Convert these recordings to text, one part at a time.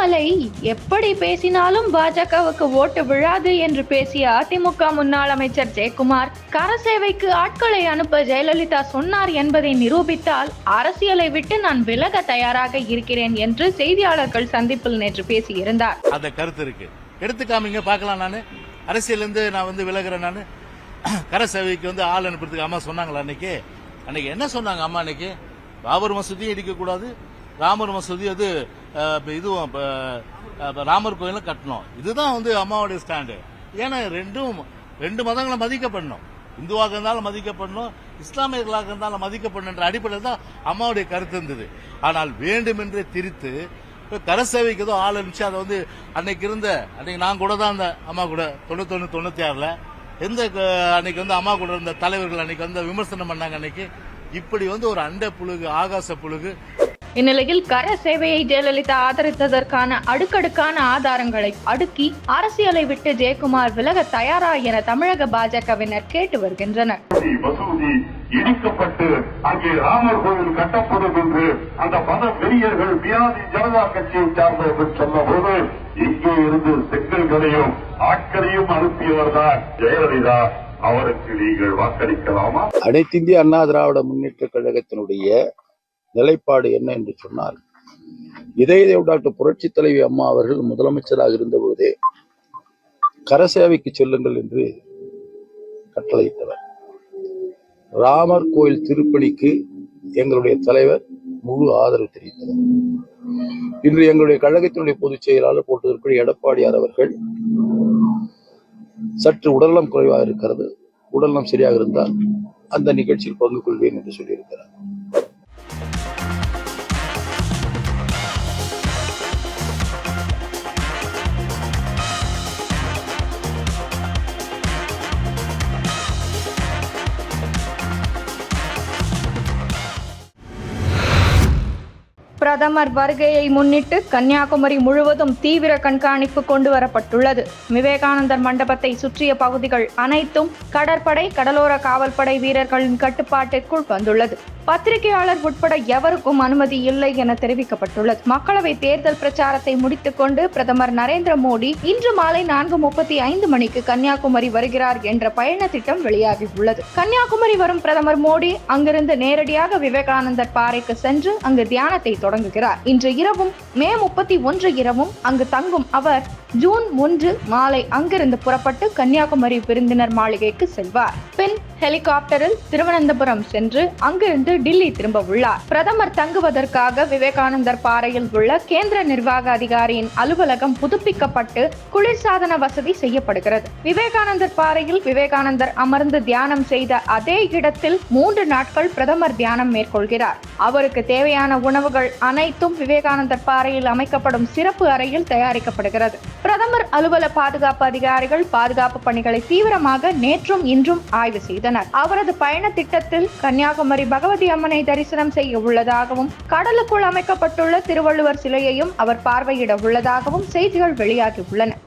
அண்ணாமலை எப்படி பேசினாலும் பாஜகவுக்கு ஓட்டு விழாது என்று பேசிய அதிமுக முன்னாள் அமைச்சர் ஜெயக்குமார் கரசேவைக்கு ஆட்களை அனுப்ப ஜெயலலிதா சொன்னார் என்பதை நிரூபித்தால் அரசியலை விட்டு நான் விலக தயாராக இருக்கிறேன் என்று செய்தியாளர்கள் சந்திப்பில் நேற்று பேசியிருந்தார். அந்த கருத்து இருக்கு, எடுத்து காமிங்க பார்க்கலாம். நான் அரசியல் இருந்து நான் விலகிறேன். நான் கரசேவைக்கு ஆள் அனுப்புறதுக்கு அம்மா சொன்னாங்களா? அன்னைக்கு என்ன சொன்னாங்க அம்மா? அன்னைக்கு பாபர் மசூதியும் இடிக்க கூடாது, ராமர் மசூதி இதுவும் ராமர் கோயிலும் கட்டணும். இதுதான் அம்மாவுடைய ஸ்டாண்டு. ஏன்னா ரெண்டு மதங்களை மதிக்கப்படணும். இந்துவாக இருந்தாலும் மதிக்கப்படணும், இஸ்லாமியர்களாக இருந்தாலும் மதிக்கப்படணும் அடிப்படையில் தான் அம்மாவுடைய கருத்து இருந்தது. ஆனால் வேண்டுமென்றே திரித்து கரசேவைக்கு ஏதோ ஆள் அனுப்பிச்சு அதை அன்னைக்கு நான் கூட தான் அந்த அம்மா கூட 91 96 அன்னைக்கு அம்மா கூட இருந்த தலைவர்கள் அன்னைக்கு விமர்சனம் பண்ணாங்க. அன்னைக்கு இப்படி ஒரு அண்ட புழுகு, ஆகாச புழுகு. இந்நிலையில் கர சேவையை ஜெயலலிதா ஆதரித்ததற்கான அடுக்கடுக்கான ஆதாரங்களை அடுக்கி அரசியலை விட்டு ஜெயக்குமார் விலக தயாரா என தமிழக பாஜகவினர் கேட்டு வருகின்றனர். மசூதி இடிக்கப்பட்டு அங்கே ராமர் கோவில் கட்டப்படும் என்று அந்த மத வெறியர்கள் பியாதி ஜனதா கட்சியை சார்ந்தவர்கள் சொன்ன போது இங்கே இருந்து செங்கல்களையும் ஆட்களையும் அனுப்பியவர்தான் ஜெயலலிதா. அவருக்கு நீங்கள் வாக்களிக்கலாமா? அனைத்து இந்திய அண்ணா திராவிட முன்னேற்ற கழகத்தினுடைய நிலைப்பாடு என்ன என்று சொன்னால், இதய டாக்டர் புரட்சி தலைவி அம்மா அவர்கள் முதலமைச்சராக இருந்தபோதே கரசேவைக்கு செல்லுங்கள் என்று கட்டளையிட்டவர். ராமர் கோயில் திருப்பணிக்கு எங்களுடைய தலைவர் முழு ஆதரவு தெரிவித்தவர். இன்று எங்களுடைய கழகத்தினுடைய பொதுச் செயலாளர் போட்டதற்கு எடப்பாடியார் அவர்கள் சற்று உடல்நலம் குறைவாக இருக்கிறது, உடல்நலம் சரியாக இருந்தால் அந்த நிகழ்ச்சியில் பங்கு கொள்வேன் என்று சொல்லியிருக்கிறார். பிரதமர் வருகையை முன்னிட்டு கன்னியாகுமரி முழுவதும் தீவிர கண்காணிப்பு கொண்டு வரப்பட்டுள்ளது. விவேகானந்தர் மண்டபத்தை சுற்றிய பகுதிகள் அனைத்தும் கடற்படை, கடலோர காவல்படை வீரர்களின் கட்டுப்பாட்டிற்குள் வந்துள்ளது. பத்திரிகையாளர் உட்பட எவருக்கும் அனுமதி இல்லை என தெரிவிக்கப்பட்டுள்ளது. மக்களவை தேர்தல் பிரச்சாரத்தை முடித்துக் கொண்டு பிரதமர் நரேந்திர மோடி இன்று மாலை 4:35 மணிக்கு கன்னியாகுமரி வருகிறார் என்ற பயண திட்டம் வெளியாகியுள்ளது. கன்னியாகுமரி வரும் பிரதமர் மோடி அங்கிருந்து நேரடியாக விவேகானந்தர் பாறைக்கு சென்று அங்கு தியானத்தை தொடங்குகிறார். இன்று இரவும் மே 31 இரவும் அங்கு தங்கும் அவர் ஜூன் 1 மாலை அங்கிருந்து புறப்பட்டு கன்னியாகுமரி விருந்தினர் மாளிகைக்கு செல்வார். பின் ஹெலிகாப்டரில் திருவனந்தபுரம் சென்று அங்கிருந்து டில்லி திரும்ப உள்ளார். பிரதமர் தங்குவதற்காக விவேகானந்தர் பாறையில் உள்ள கேந்திர நிர்வாக அதிகாரியின் அலுவலகம் புதுப்பிக்கப்பட்டு குளிர்சாதன வசதி செய்யப்படுகிறது. விவேகானந்தர் பாறையில் விவேகானந்தர் அமர்ந்து தியானம் செய்த அதே இடத்தில் 3 நாட்கள் பிரதமர் தியானம் மேற்கொள்கிறார். அவருக்கு தேவையான உணவுகள் அனைத்தும் விவேகானந்தர் பாறையில் அமைக்கப்படும் சிறப்பு அறையில் தயாரிக்கப்படுகிறது. பிரதமர் அலுவலக பாதுகாப்பு அதிகாரிகள் பாதுகாப்பு பணிகளை தீவிரமாக நேற்றும் இன்றும் ஆய்வு செய்தனர். அவரது பயண திட்டத்தில் கன்னியாகுமரி பகவதி அம்மனை தரிசனம் செய்ய உள்ளதாகவும், கடலுக்குள் அமைக்கப்பட்டுள்ள திருவள்ளுவர் சிலையையும் அவர் பார்வையிட உள்ளதாகவும் செய்திகள் வெளியாகியுள்ளன.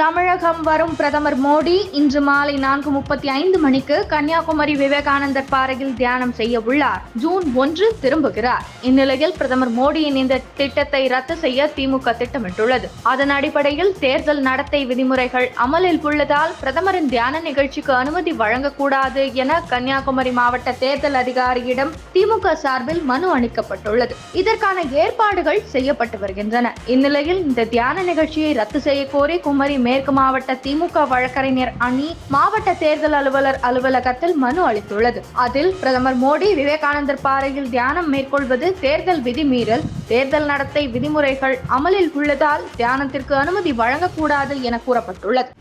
தமிழகம் வரும் பிரதமர் மோடி இன்று மாலை 4:35 மணிக்கு கன்னியாகுமரி விவேகானந்தர் பாறையில் தியானம் செய்ய உள்ளார். ஜூன் 1 திரும்புகிறார். இந்நிலையில் பிரதமர் மோடியின் இந்த திட்டத்தை ரத்து செய்ய திமுக திட்டமிட்டுள்ளது. அதன் அடிப்படையில் தேர்தல் நடத்தை விதிமுறைகள் அமலில் உள்ளதால் பிரதமரின் தியான நிகழ்ச்சிக்கு அனுமதி வழங்கக்கூடாது என கன்னியாகுமரி மாவட்ட தேர்தல் அதிகாரியிடம் திமுக சார்பில் மனு அளிக்கப்பட்டுள்ளது. இதற்கான ஏற்பாடுகள் செய்யப்பட்டு வருகின்றன. இந்நிலையில் இந்த தியான நிகழ்ச்சியை ரத்து செய்ய கோரி குமரி மேற்கு மாவட்ட திமுக வழக்கறிஞர் அணி மாவட்ட தேர்தல் அலுவலர் அலுவலகத்தில் மனு அளித்துள்ளது. அதில் பிரதமர் மோடி விவேகானந்தர் பாறையில் தியானம் மேற்கொள்வது தேர்தல் விதிமீறல், தேர்தல் நடத்தை விதிமுறைகள் அமலில் உள்ளதால் தியானத்திற்கு அனுமதி வழங்கக்கூடாது என கூறப்பட்டுள்ளது.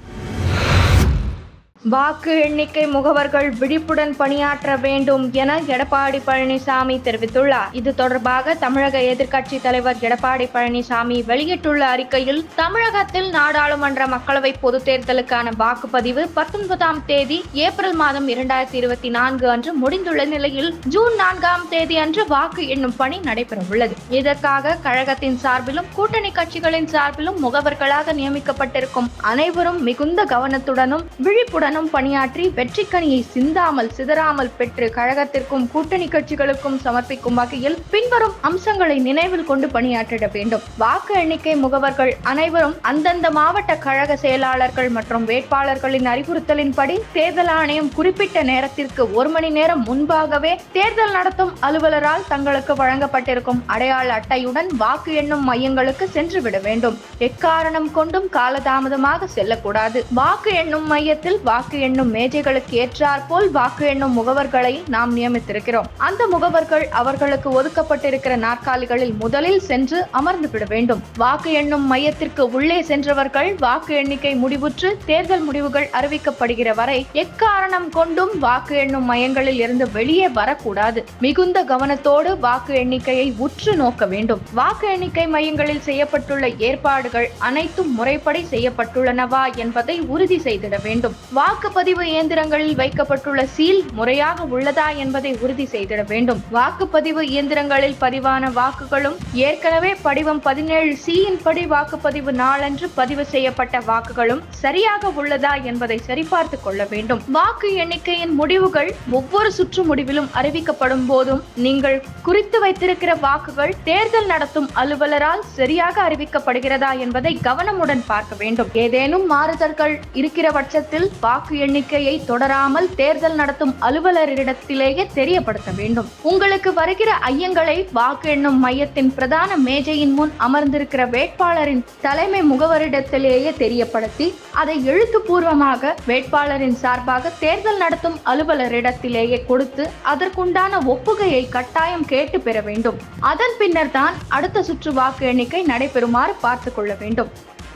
வாக்கு எண்ணிக்கை முகவர்கள் விழிப்புடன் பணியாற்ற வேண்டும் என எடப்பாடி பழனிசாமி தெரிவித்துள்ளார். இது தொடர்பாக தமிழக எதிர்க்கட்சி தலைவர் எடப்பாடி பழனிசாமி வெளியிட்டுள்ள அறிக்கையில், தமிழகத்தில் நாடாளுமன்ற மக்களவை பொதுத் தேர்தலுக்கான வாக்குப்பதிவு 19ஆம் தேதி ஏப்ரல் மாதம் 2024 அன்று முடிந்துள்ள நிலையில் ஜூன் 4ஆம் தேதி அன்று வாக்கு எண்ணும் பணி நடைபெறவுள்ளது. இதற்காக கழகத்தின் சார்பிலும் கூட்டணி கட்சிகளின் சார்பிலும் முகவர்களாக நியமிக்கப்பட்டிருக்கும் அனைவரும் மிகுந்த கவனத்துடனும் விழிப்புடன் அனைவருடனும் பணியாற்றி வெற்றிக்கனியை சிந்தாமல் சிதறாமல் பெற்று கழகத்திற்கும் கூட்டணி கட்சிகளுக்கும் சமர்ப்பிக்கும் வகையில் பின்வரும் அம்சங்களை நினைவில் கொண்டு பணியாற்றிட வேண்டும். வாக்கு எண்ணிக்கை முகவர்கள் அனைவரும் அந்தந்த மாவட்ட கழக செயலாளர்கள் மற்றும் வேட்பாளர்களின் அறிவுறுத்தலின்படி தேர்தல் ஆணையம் குறிப்பிட்ட நேரத்திற்கு 1 மணி நேரம் முன்பாகவே தேர்தல் நடத்தும் அலுவலரால் தங்களுக்கு வழங்கப்பட்டிருக்கும் அடையாள அட்டையுடன் வாக்கு எண்ணும் மையங்களுக்கு சென்றுவிட வேண்டும். எக்காரணம் கொண்டும் காலதாமதமாக செல்லக்கூடாது. வாக்கு எண்ணும் மையத்தில் வாக்கு எண்ணும் மேஜைகளுக்கு ஏற்றாற்போல் வாக்கு எண்ணும் முகவர்களை நாம் நியமித்திருக்கிறோம். அந்த முகவர்கள் அவர்களுக்கு ஒதுக்கப்பட்டிருக்கிற நாற்காலிகளில் முதலில் சென்று அமர்ந்து விட வேண்டும். வாக்கு எண்ணும் மையத்திற்கு உள்ளே சென்றவர்கள் வாக்கு எண்ணிக்கை முடிவுற்று தேர்தல் முடிவுகள் அறிவிக்கப்படுகிற வரை எக்காரணம் கொண்டும் வாக்கு எண்ணும் மையங்களில் இருந்து வெளியே வரக்கூடாது. மிகுந்த கவனத்தோடு வாக்கு எண்ணிக்கையை உற்று நோக்க வேண்டும். வாக்கு எண்ணிக்கை மையங்களில் செய்யப்பட்டுள்ள ஏற்பாடுகள் அனைத்தும் முறைப்படி செய்யப்பட்டுள்ளனவா என்பதை உறுதி செய்திட வேண்டும். வாக்குப்பதிவு இயந்திரங்களில் வைக்கப்பட்டுள்ள சீல் முறையாக உள்ளதா என்பதை உறுதி செய்திட வேண்டும். வாக்குப்பதிவு இயந்திரங்களில் பதிவான வாக்குகளும் ஏற்கனவே படிவம் 17C படி வாக்குப்பதிவு நாளன்று பதிவு செய்யப்பட்ட வாக்குகளும் சரியாக உள்ளதா என்பதை சரிபார்த்துக் கொள்ள வேண்டும். வாக்கு எண்ணிக்கையின் முடிவுகள் ஒவ்வொரு சுற்று முடிவிலும் அறிவிக்கப்படும் போதும் நீங்கள் குறித்து வைத்திருக்கிற வாக்குகள் தேர்தல் நடத்தும் அலுவலரால் சரியாக அறிவிக்கப்படுகிறதா என்பதை கவனமுடன் பார்க்க வேண்டும். ஏதேனும் மாறுதல்கள் இருக்கிற பட்சத்தில் வாக்கு எண்ணிக்கையை தொடராமல் தேர்தல் நடத்தும் அலுவலரிடத்திலேயே தெரியப்படுத்த வேண்டும். உங்களுக்கு வருகிற ஐயங்களை வாக்கு எண்ணும் மையத்தின் பிரதான மேஜையின் முன் அமர்ந்திருக்கிற வேட்பாளரின் தலைமை முகவரிடத்திலேயே தெரியப்படுத்தி அதை எழுத்துப்பூர்வமாக வேட்பாளரின் சார்பாக தேர்தல் நடத்தும் அலுவலரிடத்திலேயே கொடுத்து அதற்குண்டான ஒப்புகையை கட்டாயம் கேட்டு பெற வேண்டும். அதன் பின்னர் தான் அடுத்த சுற்று வாக்கு எண்ணிக்கை நடைபெறுமாறு பார்த்துக் கொள்ள வேண்டும்.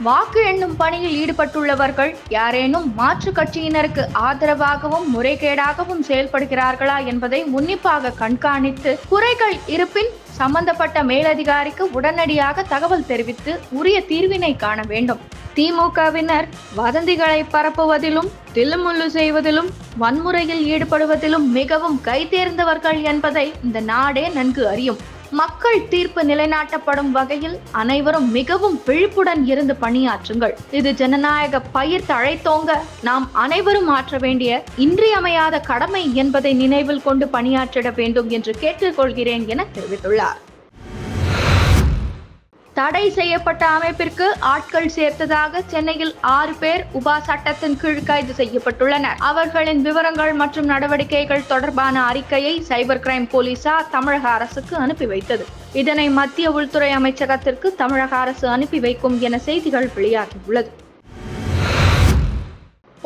வாக்கு எண்ணும் பணியில் ஈடுபட்டுள்ளவர்கள் யாரேனும் மாற்று கட்சியினருக்கு ஆதரவாகவும் முறைகேடாகவும் செயல்படுகிறார்களா என்பதை உன்னிப்பாக கண்காணித்து குறைகள் இருப்பின் சம்பந்தப்பட்ட மேலதிகாரிக்கு உடனடியாக தகவல் தெரிவித்து உரிய தீர்வினை காண வேண்டும். திமுகவினர் வதந்திகளை பரப்புவதிலும் தில்லுமுள்ளு செய்வதிலும் வன்முறையில் ஈடுபடுவதிலும் மிகவும் கைதேர்ந்தவர்கள் என்பதை இந்த நாடே நன்கு அறியும். மக்கள் தீர்ப்பு நிலைநாட்டப்படும் வகையில் அனைவரும் மிகவும் விழிப்புடன் இருந்து பணியாற்றுங்கள். இது ஜனநாயக பயிர் தழைத்தோங்க நாம் அனைவரும் ஆற்ற வேண்டிய இன்றியமையாத கடமை என்பதை நினைவில் கொண்டு பணியாற்றிட வேண்டும் என்று கேட்டுக்கொள்கிறேன் என தெரிவித்துள்ளார். தடை செய்யப்பட்ட அமைப்பிற்கு ஆட்கள் சேர்த்ததாக சென்னையில் 6 பேர் உபா சட்டத்தின் கீழ் கைது செய்யப்பட்டுள்ளனர். அவர்களின் விவரங்கள் மற்றும் நடவடிக்கைகள் தொடர்பான அறிக்கையை சைபர் கிரைம் போலீசார் தமிழக அரசுக்கு அனுப்பி வைத்தது. இதனை மத்திய உள்துறை அமைச்சகத்திற்கு தமிழக அரசு அனுப்பி வைக்கும் என செய்திகள் வெளியாகியுள்ளது.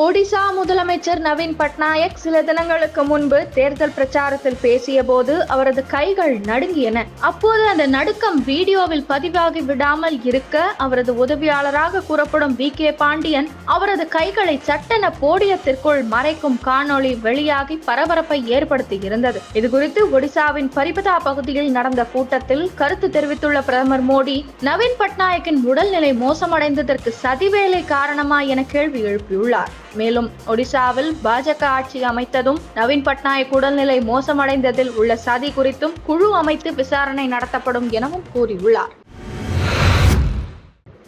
ஒடிசா முதலமைச்சர் நவீன் பட்நாயக் சில தினங்களுக்கு முன்பு தேர்தல் பிரச்சாரத்தில் பேசிய போது அவரது கைகள் நடுங்கியன. அப்போது அந்த நடுக்கம் வீடியோவில் பதிவாகி விடாமல் இருக்க அவரது உதவியாளராக கூறப்படும் VK பாண்டியன் அவரது கைகளை சட்டென போடியத்திற்குள் மறைக்கும் காணொளி வெளியாகி பரபரப்பை ஏற்படுத்தி இருந்தது. இதுகுறித்து ஒடிசாவின் பரிபதா பகுதியில் நடந்த கூட்டத்தில் கருத்து தெரிவித்துள்ள பிரதமர் மோடி நவீன் பட்நாயக்கின் உடல்நிலை மோசமடைந்ததற்கு சதிவேலை காரணமா என கேள்வி எழுப்பியுள்ளார். மேலும் ஒடிசாவில் பாஜக ஆட்சி அமைத்ததும் நவீன் பட்நாயக் உடல்நிலை மோசமடைந்ததில் உள்ள சதி குறித்தும் குழு அமைத்து விசாரணை நடத்தப்படும் எனவும் கூறியுள்ளார்.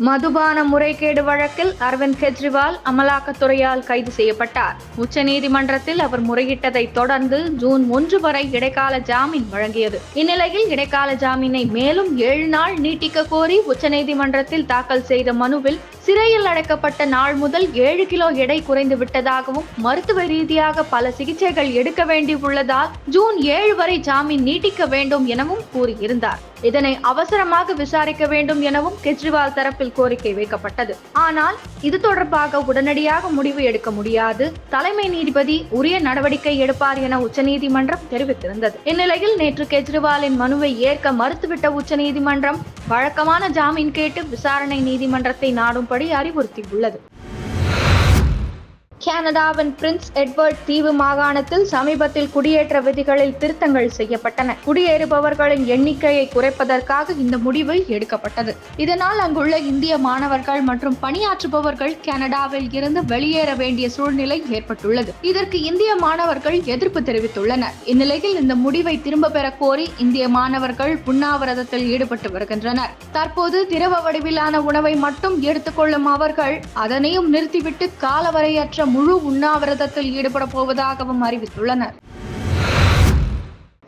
மதுபான முறைகேடு வழக்கில் அரவிந்த் கெஜ்ரிவால் அமலாக்கத்துறையால் கைது செய்யப்பட்டார். உச்சநீதிமன்றத்தில் அவர் முறையிட்டதை தொடர்ந்து ஜூன் 1 வரை இடைக்கால ஜாமீன் வழங்கியது. இந்நிலையில் இடைக்கால ஜாமீனை மேலும் 7 நாள் நீட்டிக்க கோரி உச்சநீதிமன்றத்தில் தாக்கல் செய்த மனுவில் சிறையில் அடைக்கப்பட்ட நாள் முதல் 7 கிலோ எடை குறைந்து விட்டதாகவும் மருத்துவ ரீதியாக பல சிகிச்சைகள் எடுக்க வேண்டியுள்ளதால் ஜூன் 7 வரை ஜாமீன் நீட்டிக்க வேண்டும் எனவும் கூறியிருந்தார். இதனை அவசரமாக விசாரிக்க வேண்டும் எனவும் கெஜ்ரிவால் தரப்பில் கோரிக்கை வைக்கப்பட்டது. ஆனால் இது தொடர்பாக உடனடியாக முடிவு எடுக்க முடியாது, தலைமை நீதிபதி உரிய நடவடிக்கை எடுப்பார் என உச்சநீதிமன்றம் தெரிவித்திருந்தது. இந்நிலையில் நேற்று கெஜ்ரிவாலின் மனுவை ஏற்க மறுத்துவிட்ட உச்சநீதிமன்றம் வழக்கமான ஜாமீன் கேட்டு விசாரணை நீதிமன்றத்தை நாடும்படி அறிவுறுத்தியுள்ளது. கனடாவின் பிரின்ஸ் எட்வர்ட் தீவு மாகாணத்தில் சமீபத்தில் குடியேற்ற விதிகளில் திருத்தங்கள் செய்யப்பட்டன. குடியேறுபவர்களின் எண்ணிக்கையை குறைப்பதற்காக இந்த முடிவு எடுக்கப்பட்டது. இதனால் அங்குள்ள இந்திய மாணவர்கள் மற்றும் பணியாற்றுபவர்கள் கனடாவில் இருந்து வெளியேற வேண்டிய சூழ்நிலை ஏற்பட்டுள்ளது. இதற்கு இந்திய மாணவர்கள் எதிர்ப்பு தெரிவித்துள்ளனர். இந்நிலையில் இந்த முடிவை திரும்ப பெற கோரி இந்திய மாணவர்கள் உண்ணாவிரதத்தில் ஈடுபட்டு வருகின்றனர். தற்போது திரவ வடிவிலான உணவை மட்டும் எடுத்துக்கொள்ளும் அவர்கள் அதனையும் நிறுத்திவிட்டு காலவரையற்ற முழு உண்ணாவிரதத்தில் ஈடுபட போவதாகவும் அறிவித்துள்ளனர்.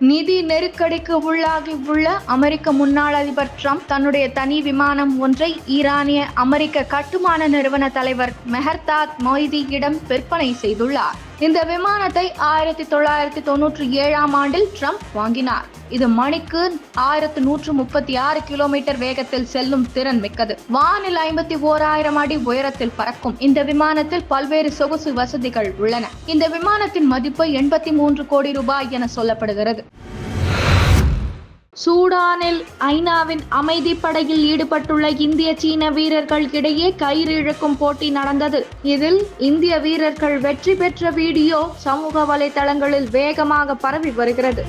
நிதி நெருக்கடிக்கு உள்ளாகி உள்ள அமெரிக்க முன்னாள் அதிபர் ட்ரம்ப் தன்னுடைய தனி விமானம் ஒன்றை ஈரானிய அமெரிக்க கட்டுமான நிறுவன தலைவர் மெஹர்தாத் மொய்தியிடம் விற்பனை செய்துள்ளார். இந்த விமானத்தை 1997ஆம் ஆண்டில் ட்ரம்ப் வாங்கினார். இது மணிக்கு 1136 கிலோமீட்டர் வேகத்தில் செல்லும் திறன் மிக்கது. வானில் 51,000 அடி உயரத்தில் பறக்கும் இந்த விமானத்தில் பல்வேறு சொகுசு வசதிகள் உள்ளன. இந்த விமானத்தின் மதிப்பு 83 கோடி ரூபாய் என சொல்லப்படுகிறது. சூடானில் ஐநாவின் அமைதி படையில் ஈடுபட்டுள்ள இந்திய சீன வீரர்கள் இடையே கயிறு இழுக்கும் போட்டி நடந்தது. இதில் இந்திய வீரர்கள் வெற்றி பெற்ற வீடியோ சமூக வலைதளங்களில் வேகமாக பரவி வருகிறது.